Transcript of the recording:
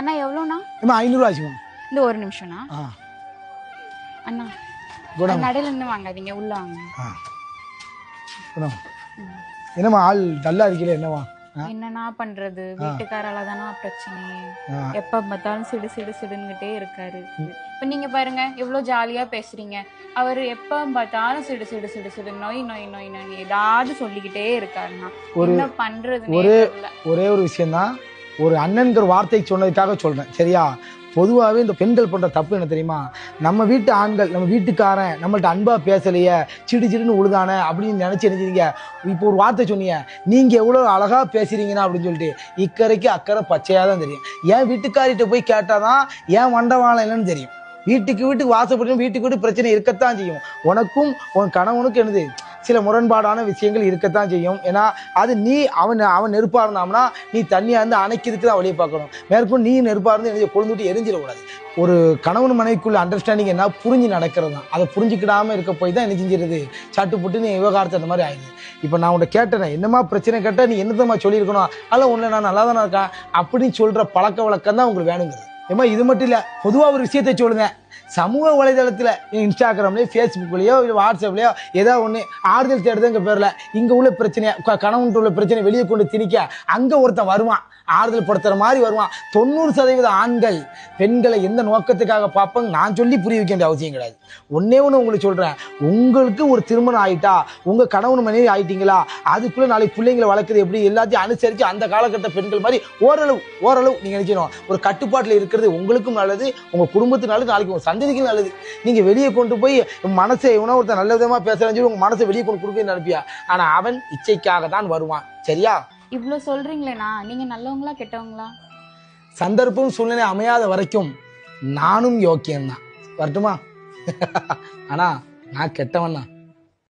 அண்ணா எவ்வளோண்ணா? 500 ஆச்சுமா. இந்த ஒரு நிமிஷம்ண்ணா. அண்ணா நடையில இருந்து வாங்காதீங்க, உள்ள வாங்க. என்னம்மா ஆள் டல்லா இருக்கல? என்னவா என்னன்னா பண்றது, வீட்டுக்காரால தானா பிரச்சனை. எப்ப பார்த்தாலும் சிடு சிடு சிடுன்னுட்டே இருக்காரு. இப்ப நீங்க பாருங்க எவ்வளவு ஜாலியா பேசுறீங்க. அவரு எப்ப பார்த்தாலும் சிடு சிடு சிடு சிடு நோய் நோய் நோய் நோய் ஏதாவது சொல்லிக்கிட்டே இருக்காருன்னா என்ன பண்றது? ஒரே ஒரு விஷயம்தான், ஒரு அண்ணன்கிற வார்த்தை சொன்னதுக்காக சொல்றேன், சரியா? பொதுவாகவே இந்த பெண்கள் பண்ணுற தப்பு என்ன தெரியுமா? நம்ம வீட்டு ஆண்கள், நம்ம வீட்டுக்காரன் நம்மள்ட்ட அன்பா பேசலையே, சிடு சிடுன்னு உழுதானே அப்படின்னு நினைச்சு நினைச்சிருங்க. இப்போ ஒரு வார்த்தை சொன்னீங்க, நீங்க எவ்வளோ அழகா பேசுறீங்கன்னா அப்படின்னு சொல்லிட்டு, இக்கரைக்கு அக்கறை பச்சையாக தான் தெரியும். ஏன் வீட்டுக்காரிட்ட போய் கேட்டாதான் ஏன் மண்டவாளம் இல்லைன்னு தெரியும். வீட்டுக்கு வாசப்பட்டு வீட்டுக்கு பிரச்சனை இருக்கத்தான் செய்யும். உனக்கும் உன் கணவனுக்கு என்னது சில முரண்பாடான விஷயங்கள் இருக்கத்தான் செய்யும். ஏன்னா அது நீ அவன் நெருப்பா இருந்தாம்னா நீ தண்ணியா இருந்து அணைக்கிறதுக்கு தான் வழியை பார்க்கணும். மேற்கொண்டு நீ நெருப்பா இருந்து கொழுந்துட்டு எரிஞ்சிடக்கூடாது. ஒரு கணவன் மனைவிக்குள்ள அண்டர்ஸ்டாண்டிங் என்ன புரிஞ்சு நடக்கிறது தான். அதை புரிஞ்சுக்கிடாம இருக்க போய் தான் என்ன செஞ்சிருது, சட்டுப்பட்டு நீ விவகாரத்தை அந்த மாதிரி ஆயிடுது. இப்போ நான் உன்னை கேட்டேன், என்னமா பிரச்சனை கேட்டால் நீ என்னதமா சொல்லியிருக்கணும், அல்ல ஒன்று நான் நல்லா தானே இருக்கேன் அப்படின்னு சொல்ற பழக்க வழக்கம் தான் உங்களுக்கு வேணுங்கிறது. ஏமா இது மட்டும் இல்லை, பொதுவாக ஒரு விஷயத்தை சொல்லுங்க. சமூக வலைதளத்தில் இன்ஸ்டாகிராம்லேயோ ஃபேஸ்புக்லேயோ இல்லை வாட்ஸ்அப்லேயோ ஏதாவது ஒன்று ஆறுதல் தேடுதுங்க பேரில் இங்கே உள்ள பிரச்சனையை, கணவன்ட்டு உள்ள பிரச்சனை வெளியே கொண்டு திணிக்க அங்கே ஒருத்தன் வருவான், ஆறுதல் படுத்துகிற மாதிரி வருவான். 90% ஆண்கள் பெண்களை எந்த நோக்கத்துக்காக பார்ப்பாங்க நான் சொல்லி புரிய வைக்க வேண்டிய அவசியம் கிடையாது. ஒன்னே ஒன்று உங்களுக்கு சொல்கிறேன், உங்களுக்கு ஒரு திருமணம் ஆகிட்டா, உங்கள் கணவன் மனைவி ஆகிட்டீங்களா, அதுக்குள்ளே நாளைக்கு பிள்ளைங்களை வளர்க்குறது எப்படி எல்லாத்தையும் அனுசரித்து அந்த காலகட்ட பெண்கள் மாதிரி ஓரளவு நீங்கள் நினைக்கணும். ஒரு கட்டுப்பாட்டில் இருக்கிறது உங்களுக்கும் நல்லது, உங்கள் குடும்பத்துக்கு நல்லது, நாளைக்கு உங்கள் சந்ததிக்கும் நல்லது. நீங்கள் வெளியே கொண்டு போய் மனசை ஒருத்தர் நல்ல விதமாக பேசுகிறான்னு சொல்லி உங்கள் மனசை வெளியே கொண்டு கொடுக்க நினைப்பியா? ஆனால் அவன் இச்சைக்காக தான் வருவான், சரியா? இவ்வளோ சொல்றீங்களேண்ணா, நீங்க நல்லவங்களா கெட்டவங்களா? சந்தர்ப்பம் சூழ்நிலை அமையாத வரைக்கும் நானும் யோக்கியம்தான். வரட்டுமா? ஆனா நான் கெட்டவன் தான்.